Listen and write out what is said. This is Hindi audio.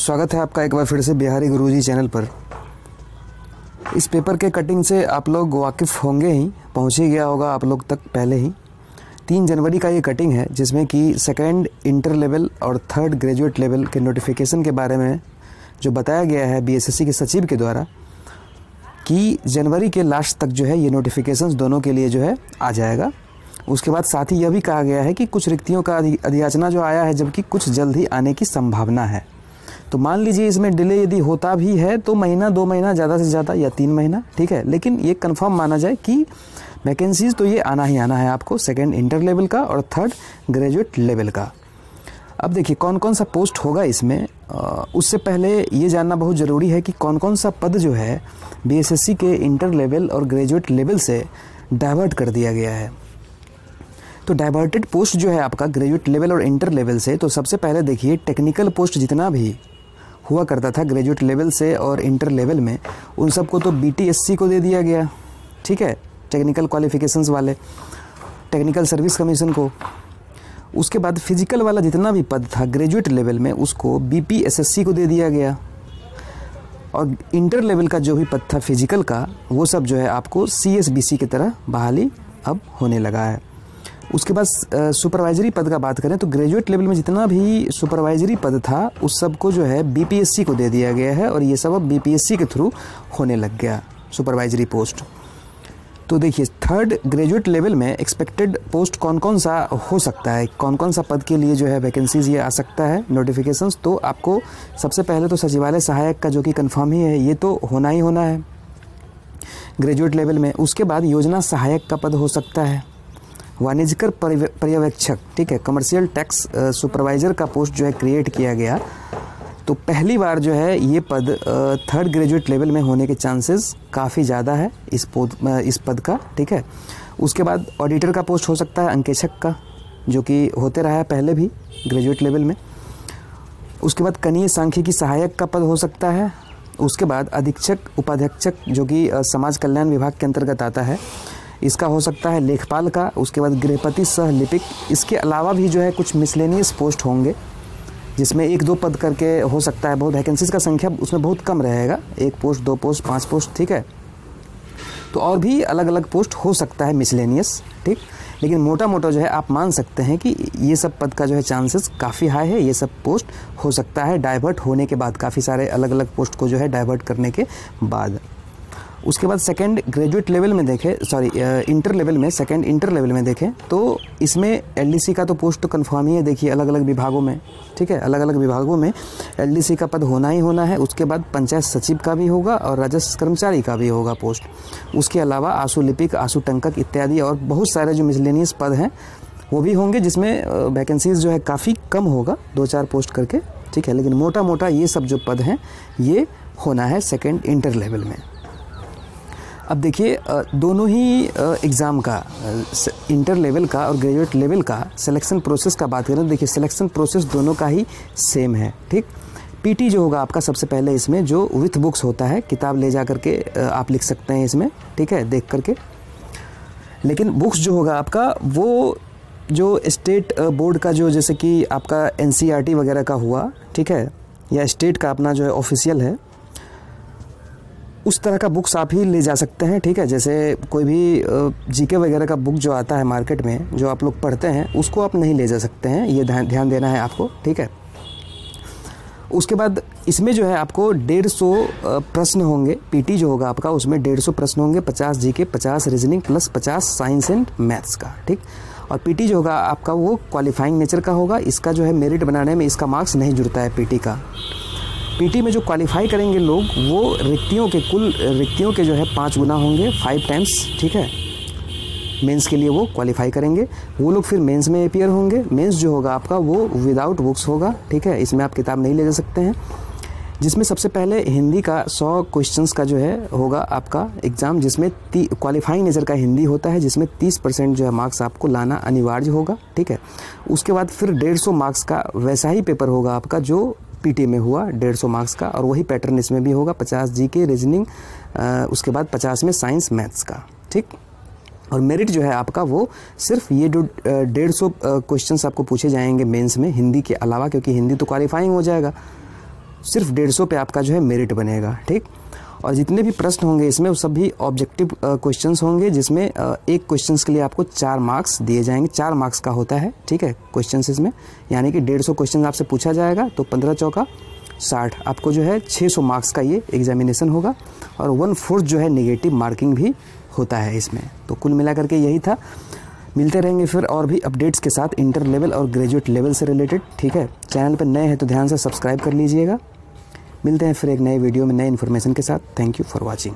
स्वागत है आपका एक बार फिर से बिहारी गुरुजी चैनल पर। इस पेपर के कटिंग से आप लोग वाकिफ़ होंगे ही, पहुंच ही गया होगा आप लोग तक पहले ही। 3 जनवरी का ये कटिंग है जिसमें कि सेकेंड इंटर लेवल और थर्ड ग्रेजुएट लेवल के नोटिफिकेशन के बारे में जो बताया गया है बीएसएससी के सचिव के द्वारा कि जनवरी के लास्ट तक जो है ये नोटिफिकेशंस दोनों के लिए जो है आ जाएगा। उसके बाद साथ ही यह भी कहा गया है कि कुछ रिक्तियों का अधियाचना जो आया है, जबकि कुछ जल्द ही आने की संभावना है। तो मान लीजिए इसमें डिले यदि होता भी है तो महीना 2 महीना ज़्यादा से ज़्यादा या 3 महीना, ठीक है, लेकिन ये कंफर्म माना जाए कि वैकेंसीज़ तो ये आना ही आना है आपको, सेकेंड इंटर लेवल का और थर्ड ग्रेजुएट लेवल का। अब देखिए कौन कौन सा पोस्ट होगा इसमें, उससे पहले ये जानना बहुत ज़रूरी है कि कौन कौन सा पद जो है बीएसएससी के इंटर लेवल और ग्रेजुएट लेवल से डाइवर्ट कर दिया गया है। तो डाइवर्टेड पोस्ट जो है आपका ग्रेजुएट लेवल और इंटर लेवल से, तो सबसे पहले देखिए टेक्निकल पोस्ट जितना भी हुआ करता था ग्रेजुएट लेवल से और इंटर लेवल में, उन सबको तो बीटीएससी को दे दिया गया, ठीक है, टेक्निकल क्वालिफिकेशंस वाले, टेक्निकल सर्विस कमीशन को। उसके बाद फिजिकल वाला जितना भी पद था ग्रेजुएट लेवल में उसको बीपीएसएससी को दे दिया गया, और इंटर लेवल का जो भी पद था फिजिकल का वो सब जो है आपको सीएसबीसी की तरह बहाली अब होने लगा है। उसके बाद सुपरवाइजरी पद का बात करें तो ग्रेजुएट लेवल में जितना भी सुपरवाइजरी पद था उस सब को जो है बीपीएससी को दे दिया गया है, और ये सब अब बीपीएससी के थ्रू होने लग गया सुपरवाइजरी पोस्ट। तो देखिए थर्ड ग्रेजुएट लेवल में एक्सपेक्टेड पोस्ट कौन कौन सा हो सकता है, कौन कौन सा पद के लिए जो है वैकेंसीज ये आ सकता है नोटिफिकेशंस। तो आपको सबसे पहले तो सचिवालय सहायक का जो कि कंफर्म ही है, ये तो होना ही होना है ग्रेजुएट लेवल में। उसके बाद योजना सहायक का पद हो सकता है, वाणिज्यकर पर्यवेक्षक, ठीक है, कमर्शियल टैक्स सुपरवाइज़र का पोस्ट जो है क्रिएट किया गया। तो पहली बार जो है ये पद थर्ड ग्रेजुएट लेवल में होने के चांसेस काफ़ी ज़्यादा है इस पद का, ठीक है। उसके बाद ऑडिटर का पोस्ट हो सकता है, अंकेक्षक का, जो कि होते रहा है पहले भी ग्रेजुएट लेवल में। उसके बाद कनीय सांख्यिकी सहायक का पद हो सकता है। उसके बाद अधीक्षक उपाध्यक्षक जो कि समाज कल्याण विभाग के अंतर्गत आता है, इसका हो सकता है लेखपाल का। उसके बाद गृहपति सह लिपिक। इसके अलावा भी जो है कुछ मिसलेनियस पोस्ट होंगे जिसमें 1-2 पद करके हो सकता है, बहुत वैकेंसीज़ का संख्या उसमें बहुत कम रहेगा, 1 पोस्ट 2 पोस्ट 5 पोस्ट, ठीक है। तो और भी अलग अलग पोस्ट हो सकता है मिसलेनियस, ठीक, लेकिन मोटा मोटा जो है आप मान सकते हैं कि ये सब पद का जो है चांसेस काफ़ी हाई है, ये सब पोस्ट हो सकता है डाइवर्ट होने के बाद, काफ़ी सारे अलग अलग पोस्ट को जो है डाइवर्ट करने के बाद। उसके बाद सेकेंड ग्रेजुएट लेवल में देखें, इंटर लेवल में, सेकेंड इंटर लेवल में देखें तो इसमें एलडीसी का तो पोस्ट तो कन्फर्म ही है। देखिए अलग अलग विभागों में, ठीक है, अलग अलग विभागों में एलडीसी का पद होना ही होना है। उसके बाद पंचायत सचिव का भी होगा और राजस्व कर्मचारी का भी होगा पोस्ट। उसके अलावा आशु लिपिक, आशु टंकक इत्यादि और बहुत सारे जो मिसलेनियस पद हैं वो भी होंगे, जिसमें वैकेंसीज जो है काफ़ी कम होगा, 2-4 पोस्ट करके, ठीक है, लेकिन मोटा मोटा ये सब जो पद हैं ये होना है सेकेंड इंटर लेवल में। अब देखिए दोनों ही एग्ज़ाम का, इंटर लेवल का और ग्रेजुएट लेवल का सिलेक्शन प्रोसेस का बात करें तो देखिए सिलेक्शन प्रोसेस दोनों का ही सेम है, ठीक। पीटी जो होगा आपका सबसे पहले इसमें जो विथ बुक्स होता है, किताब ले जा करके आप लिख सकते हैं इसमें, ठीक है, देख करके। लेकिन बुक्स जो होगा आपका वो जो स्टेट बोर्ड का जो, जैसे कि आपका एनसीईआरटी वगैरह का हुआ, ठीक है, या स्टेट का अपना जो है ऑफिशियल है, उस तरह का बुक्स आप ही ले जा सकते हैं, ठीक है। जैसे कोई भी जीके वगैरह का बुक जो आता है मार्केट में जो आप लोग पढ़ते हैं उसको आप नहीं ले जा सकते हैं, ये ध्यान देना है आपको, ठीक है। उसके बाद इसमें जो है आपको 150 प्रश्न होंगे, पीटी जो होगा आपका उसमें 150 प्रश्न होंगे, 50 GK, 50 reasoning plus 50 science and maths का, ठीक। और पीटी जो होगा आपका वो क्वालिफाइंग नेचर का होगा, इसका जो है मेरिट बनाने में इसका मार्क्स नहीं जुड़ता है पीटी का। पीटी में जो क्वालिफाई करेंगे लोग वो कुल रिक्तियों के जो है 5 गुना होंगे, 5 टाइम्स, ठीक है। मेंस के लिए वो क्वालिफाई करेंगे, वो लोग फिर मेंस में अपीयर होंगे। मेंस जो होगा आपका वो विदाउट बुक्स होगा, ठीक है, इसमें आप किताब नहीं ले जा सकते हैं। जिसमें सबसे पहले हिंदी का 100 क्वेश्चंस का जो है होगा आपका एग्ज़ाम, जिसमें क्वालिफाइंग नेचर का हिंदी होता है, जिसमें 30% जो है मार्क्स आपको लाना अनिवार्य होगा, ठीक है। उसके बाद फिर 150 मार्क्स का वैसा ही पेपर होगा आपका जो पीटी में हुआ, 150 मार्क्स का, और वही पैटर्न इसमें भी होगा, 50 जीके रीजनिंग, उसके बाद 50 में साइंस मैथ्स का, ठीक। और मेरिट जो है आपका वो सिर्फ ये जो 150 क्वेश्चंस आपको पूछे जाएंगे मेंस में हिंदी के अलावा, क्योंकि हिंदी तो क्वालिफाइंग हो जाएगा, सिर्फ 150 पे आपका जो है मेरिट बनेगा, ठीक। और जितने भी प्रश्न होंगे इसमें वो सभी ऑब्जेक्टिव क्वेश्चंस होंगे, जिसमें एक क्वेश्चंस के लिए आपको 4 मार्क्स दिए जाएंगे। 4 मार्क्स का होता है, ठीक है, क्वेश्चंस इसमें, यानी कि 150 क्वेश्चन आपसे पूछा जाएगा, तो 15 चौका 60, आपको जो है 600 मार्क्स का ये एग्जामिनेशन होगा। और 1/4 जो है नेगेटिव मार्किंग भी होता है इसमें। तो कुल मिला करके यही था। मिलते रहेंगे फिर और भी अपडेट्स के साथ इंटर लेवल और ग्रेजुएट लेवल से रिलेटेड, ठीक है। चैनल पर नए हैं तो ध्यान से सब्सक्राइब कर लीजिएगा। मिलते हैं फिर एक नए वीडियो में नए इन्फॉर्मेशन के साथ। Thank you for watching.